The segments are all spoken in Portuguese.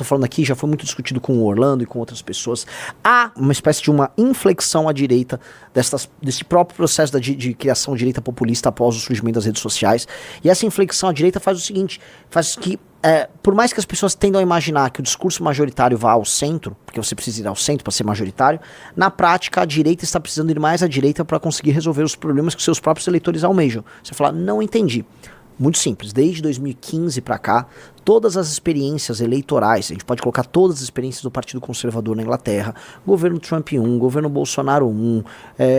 tô falando aqui, já foi muito discutido com o Orlando e com outras pessoas, há uma espécie de uma inflexão à direita desse próprio processo de criação de direita populista após o surgimento das redes sociais. E essa inflexão à direita faz o seguinte, faz que, por mais que as pessoas tendam a imaginar que o discurso majoritário vá ao centro, porque você precisa ir ao centro para ser majoritário, na prática a direita está precisando ir mais à direita para conseguir resolver os problemas que seus próprios eleitores almejam. Você fala, não entendi. Muito simples, desde 2015 para cá, todas as experiências eleitorais, a gente pode colocar todas as experiências do Partido Conservador na Inglaterra, governo Trump 1, governo Bolsonaro 1,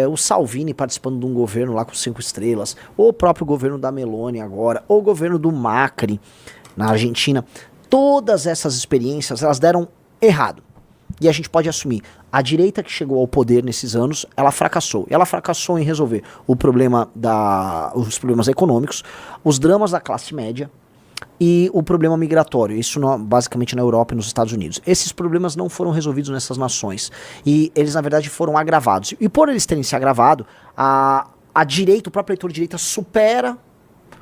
o Salvini participando de um governo lá com 5 estrelas, ou o próprio governo da Meloni agora, ou o governo do Macri na Argentina, todas essas experiências, elas deram errado. E a gente pode assumir, a direita que chegou ao poder nesses anos, ela fracassou. Ela fracassou em resolver os problemas econômicos, os dramas da classe média e o problema migratório. Isso basicamente na Europa e nos Estados Unidos. Esses problemas não foram resolvidos nessas nações. E eles, na verdade, foram agravados. E por eles terem se agravado, a direita, o próprio eleitor de direita supera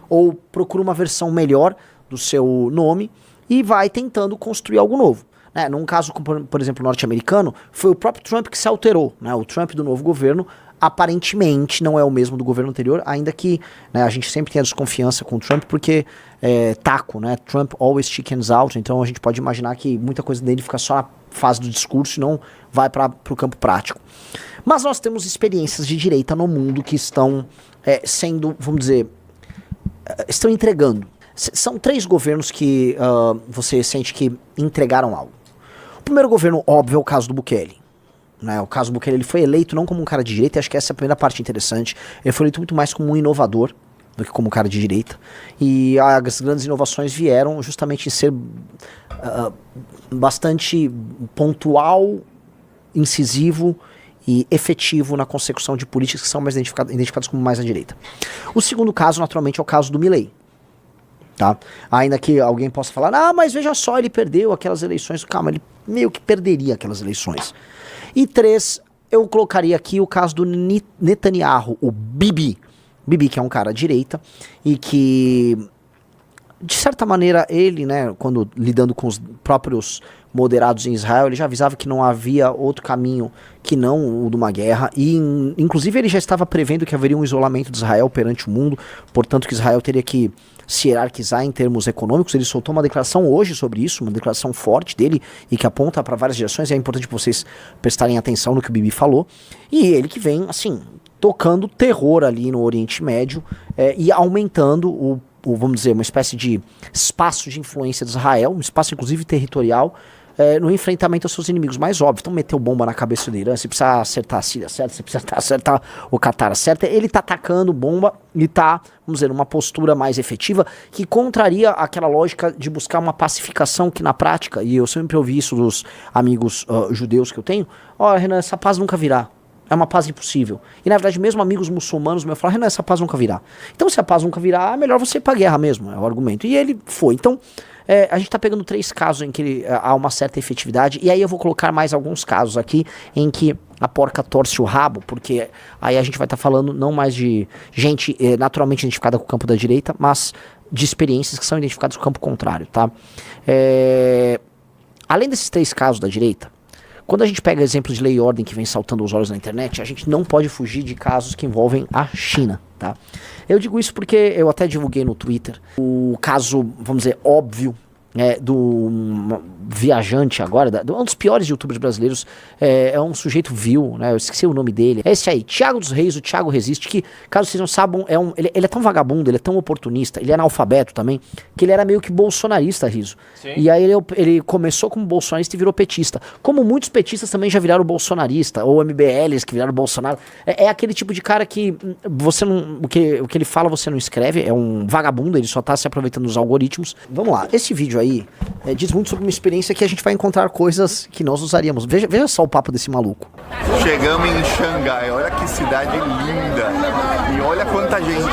ou procura uma versão melhor do seu nome e vai tentando construir algo novo. Num caso, por exemplo, norte-americano, foi o próprio Trump que se alterou. O Trump do novo governo aparentemente não é o mesmo do governo anterior, ainda que a gente sempre tenha desconfiança com o Trump, porque taco, Trump always chickens out, então a gente pode imaginar que muita coisa dele fica só na fase do discurso e não vai para o campo prático. Mas nós temos experiências de direita no mundo que estão sendo, vamos dizer, estão entregando. São 3 governos que você sente que entregaram algo. O primeiro governo, óbvio, é o caso do Bukele. O caso do Bukele, ele foi eleito não como um cara de direita, e acho que essa é a primeira parte interessante. Ele foi eleito muito mais como um inovador do que como um cara de direita. E as grandes inovações vieram justamente em ser bastante pontual, incisivo e efetivo na consecução de políticas que são mais identificadas como mais à direita. O segundo caso, naturalmente, é o caso do Milei. Tá? Ainda que alguém possa falar, mas veja só, ele perdeu aquelas eleições. Calma, ele meio que perderia aquelas eleições. E 3, eu colocaria aqui o caso do Netanyahu, o Bibi. Bibi, que é um cara à direita e que, de certa maneira, ele, quando lidando com os próprios moderados em Israel, ele já avisava que não havia outro caminho que não o de uma guerra, e inclusive ele já estava prevendo que haveria um isolamento de Israel perante o mundo, portanto que Israel teria que se hierarquizar em termos econômicos. Ele soltou uma declaração hoje sobre isso, uma declaração forte dele e que aponta para várias direções, e é importante vocês prestarem atenção no que o Bibi falou, e ele que vem, assim, tocando terror ali no Oriente Médio e aumentando vamos dizer, uma espécie de espaço de influência de Israel, um espaço inclusive territorial, no enfrentamento aos seus inimigos mais óbvios. Então meteu bomba na cabeça do Irã, você precisa acertar a Síria certa, você precisa acertar o Qatar certa, ele tá atacando bomba e tá, vamos dizer, numa postura mais efetiva, que contraria aquela lógica de buscar uma pacificação que na prática, e eu sempre ouvi isso dos amigos judeus que eu tenho, Renan, essa paz nunca virá. É uma paz impossível. E na verdade mesmo amigos muçulmanos me falaram, Renan, essa paz nunca virá. Então se a paz nunca virá, é melhor você ir pra guerra mesmo, é o argumento. E ele foi. Então a gente tá pegando 3 casos em que há uma certa efetividade, e aí eu vou colocar mais alguns casos aqui em que a porca torce o rabo, porque aí a gente vai estar falando não mais de gente naturalmente identificada com o campo da direita, mas de experiências que são identificadas com o campo contrário, tá? Além desses 3 casos da direita, quando a gente pega exemplos de lei e ordem que vem saltando os olhos na internet, a gente não pode fugir de casos que envolvem a China, tá? Eu digo isso porque eu até divulguei no Twitter o caso, vamos dizer, óbvio, do viajante agora, um dos piores youtubers brasileiros, é um sujeito vil, eu esqueci o nome dele, é esse aí, Thiago dos Reis, o Thiago Resiste, que, caso vocês não saibam, ele é tão vagabundo, ele é tão oportunista, ele é analfabeto também, que ele era meio que bolsonarista, Riso. Sim. E aí ele começou como bolsonarista e virou petista, como muitos petistas também já viraram bolsonarista, ou MBLs que viraram Bolsonaro. É aquele tipo de cara que você não, o que ele fala você não escreve, é um vagabundo, ele só tá se aproveitando dos algoritmos. Vamos lá, esse vídeo aí diz muito sobre uma experiência que a gente vai encontrar coisas que nós usaríamos. Veja só o papo desse maluco. Chegamos em Xangai, olha que cidade linda. E olha quanta gente.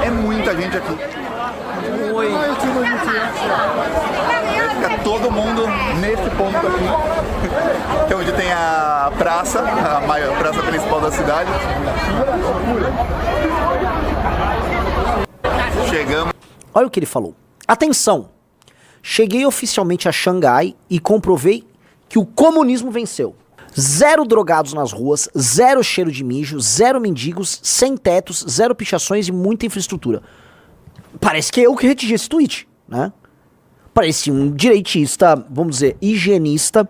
É muita gente aqui. Oi. Fica todo mundo nesse ponto aqui, que é onde tem a praça, a maior praça principal da cidade. Chegamos. Olha o que ele falou. Atenção! cheguei oficialmente a Xangai e comprovei que o comunismo venceu. 0 drogados nas ruas, 0 cheiro de mijo, 0 mendigos, sem tetos, 0 pichações e muita infraestrutura. Parece que eu que retigi esse tweet, né? Parece um direitista, vamos dizer, higienista,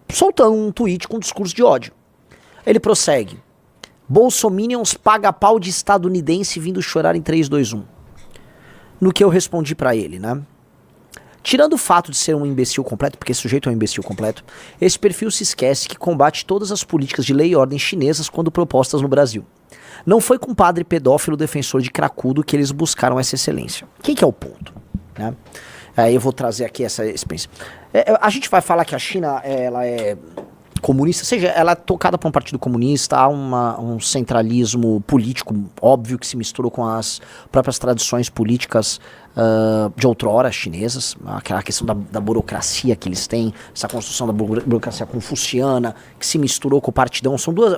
soltando um tweet com discurso de ódio. Ele prossegue. Bolsominions paga pau de estadunidense vindo chorar em 3, 2, 1. No que eu respondi pra ele, né? Tirando o fato de ser um imbecil completo, porque esse sujeito é um imbecil completo, esse perfil se esquece que combate todas as políticas de lei e ordem chinesas quando propostas no Brasil. Não foi com padre pedófilo defensor de cracudo que eles buscaram essa excelência. Quem que é o ponto? Né? Eu vou trazer aqui essa experiência. A gente vai falar que a China ela é comunista, ou seja, ela é tocada por um partido comunista, há um centralismo político óbvio que se misturou com as próprias tradições políticas de outrora chinesas, aquela questão da burocracia que eles têm, essa construção da burocracia confuciana, que se misturou com o partidão, são duas,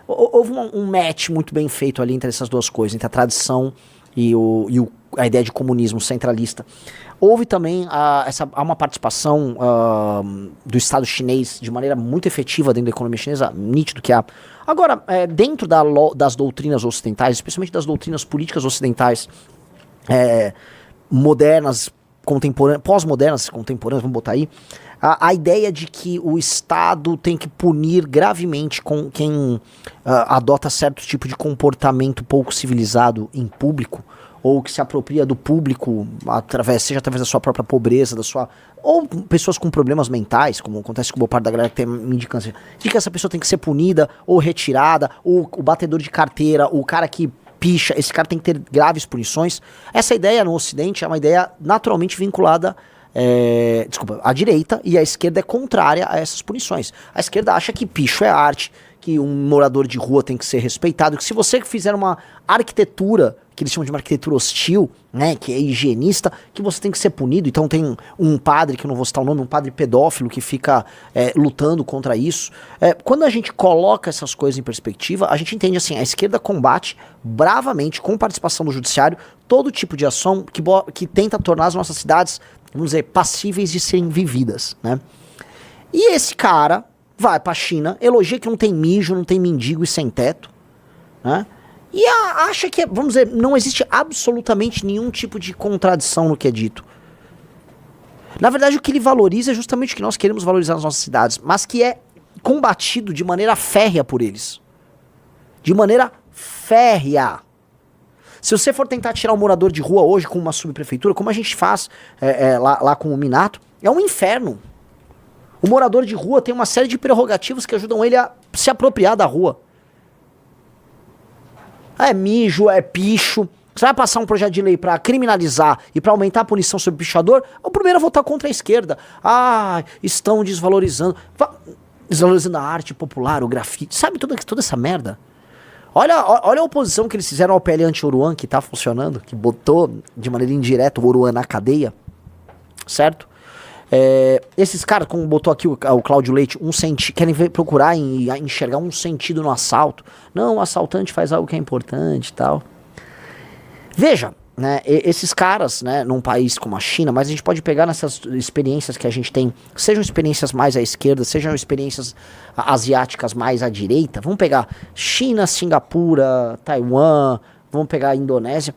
houve um match muito bem feito ali entre essas duas coisas, entre a tradição e a ideia de comunismo centralista. Houve também há uma participação do Estado chinês de maneira muito efetiva dentro da economia chinesa, nítido que há. Agora, dentro das doutrinas ocidentais, especialmente das doutrinas políticas ocidentais, modernas, contemporâneas, pós-modernas, contemporâneas, vamos botar aí, a ideia de que o Estado tem que punir gravemente com quem adota certo tipo de comportamento pouco civilizado em público, ou que se apropria do público, seja através da sua própria pobreza, ou pessoas com problemas mentais, como acontece com boa parte da galera que tem mendicância, de que essa pessoa tem que ser punida, ou retirada, ou o batedor de carteira, o cara que picha, esse cara tem que ter graves punições. Essa ideia no Ocidente é uma ideia naturalmente vinculada à direita, e a esquerda é contrária a essas punições. A esquerda acha que picho é arte, que um morador de rua tem que ser respeitado, que se você fizer uma arquitetura, que eles chamam de uma arquitetura hostil, né, que é higienista, que você tem que ser punido. Então tem um padre, que eu não vou citar o nome, um padre pedófilo que fica lutando contra isso. Quando a gente coloca essas coisas em perspectiva, a gente entende assim, a esquerda combate bravamente, com participação do judiciário, todo tipo de ação que tenta tornar as nossas cidades, vamos dizer, passíveis de serem vividas, né? E esse cara vai pra China, elogia que não tem mijo, não tem mendigo e sem teto, né? E acha que, vamos dizer, não existe absolutamente nenhum tipo de contradição no que é dito. Na verdade, o que ele valoriza é justamente o que nós queremos valorizar nas nossas cidades, mas que é combatido de maneira férrea por eles. De maneira férrea. Se você for tentar tirar um morador de rua hoje com uma subprefeitura, como a gente faz lá com o Minato, é um inferno. O morador de rua tem uma série de prerrogativas que ajudam ele a se apropriar da rua. É mijo, é picho. Você vai passar um projeto de lei pra criminalizar e pra aumentar a punição sobre o pichador, o primeiro a votar contra a esquerda. Estão desvalorizando a arte popular, o grafite. Sabe toda essa merda? Olha a oposição que eles fizeram ao PL anti-Oruan, que tá funcionando, que botou de maneira indireta o Oruan na cadeia, certo? Esses caras, como botou aqui o Cláudio Leite, querem procurar enxergar um sentido no assalto. Não, o assaltante faz algo que é importante e tal. Veja, né, esses caras, né, num país como a China, mas a gente pode pegar nessas experiências que a gente tem, sejam experiências mais à esquerda, sejam experiências asiáticas mais à direita, vamos pegar China, Singapura, Taiwan, vamos pegar a Indonésia,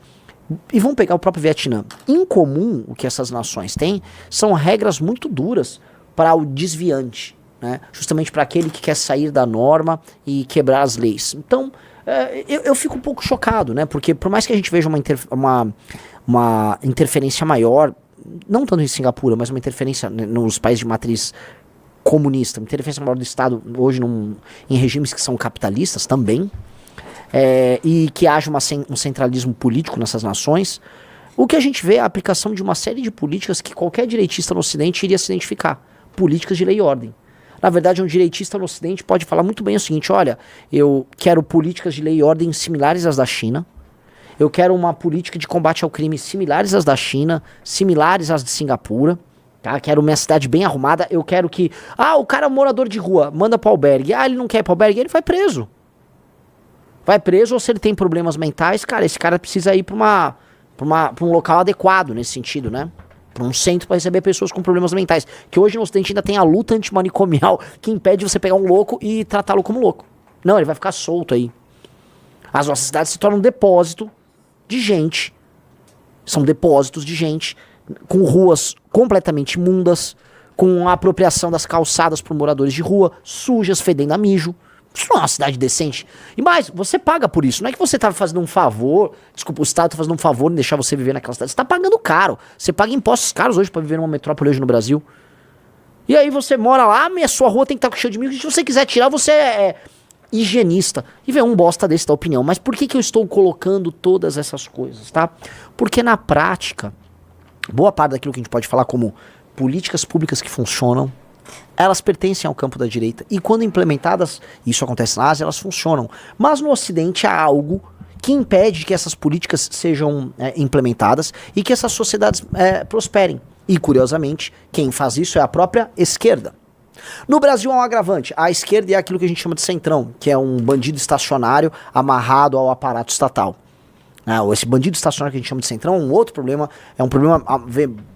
e vamos pegar o próprio Vietnã. Em comum, o que essas nações têm são regras muito duras para o desviante, né? Justamente para aquele que quer sair da norma e quebrar as leis. Então, eu fico um pouco chocado, né? Porque por mais que a gente veja uma interferência maior, não tanto em Singapura, mas uma interferência nos países de matriz comunista, uma interferência maior do Estado hoje em regimes que são capitalistas também, e que haja um centralismo político nessas nações, o que a gente vê é a aplicação de uma série de políticas que qualquer direitista no Ocidente iria se identificar. Políticas de lei e ordem. Na verdade, um direitista no Ocidente pode falar muito bem o seguinte: olha, eu quero políticas de lei e ordem similares às da China, eu quero uma política de combate ao crime similares às da China, similares às de Singapura, tá? Quero minha cidade bem arrumada, eu quero que... o cara é morador de rua, manda pro albergue, ele não quer ir pro albergue, ele vai preso. Vai preso, ou se ele tem problemas mentais, cara, esse cara precisa ir pra um local adequado nesse sentido, né? para um centro para receber pessoas com problemas mentais. Que hoje no Ocidente ainda tem a luta antimanicomial que impede você pegar um louco e tratá-lo como louco. Não, ele vai ficar solto aí. As nossas cidades se tornam um depósito de gente. São depósitos de gente com ruas completamente imundas, com a apropriação das calçadas por moradores de rua, sujas, fedendo a mijo. Isso não é uma cidade decente. E mais, você paga por isso. Não é que você tá fazendo um favor, desculpa, o Estado tá fazendo um favor em deixar você viver naquela cidade. Você tá pagando caro. Você paga impostos caros hoje pra viver numa metrópole hoje no Brasil. E aí você mora lá, a sua rua tem que estar cheia de mijo. Se você quiser tirar, você é higienista. E vem um bosta desse da opinião. Mas por que eu estou colocando todas essas coisas, tá? Porque na prática, boa parte daquilo que a gente pode falar como políticas públicas que funcionam, elas pertencem ao campo da direita. E quando implementadas, isso acontece na Ásia, elas funcionam. Mas no Ocidente há algo que impede que essas políticas sejam implementadas e que essas sociedades prosperem. E, curiosamente, quem faz isso é a própria esquerda. No Brasil há um agravante. A esquerda é aquilo que a gente chama de centrão, que é um bandido estacionário amarrado ao aparato estatal. Esse bandido estacionário que a gente chama de centrão é um outro problema, é um problema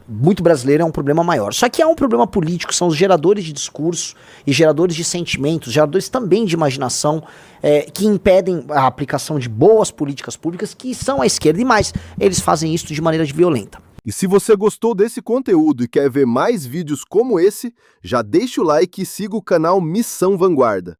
muito brasileiro, é um problema maior. Só que há um problema político, são os geradores de discurso e geradores de sentimentos, geradores também de imaginação, que impedem a aplicação de boas políticas públicas, que são a esquerda, e mais, eles fazem isso de maneira violenta. E se você gostou desse conteúdo e quer ver mais vídeos como esse, já deixa o like e siga o canal Missão Vanguarda.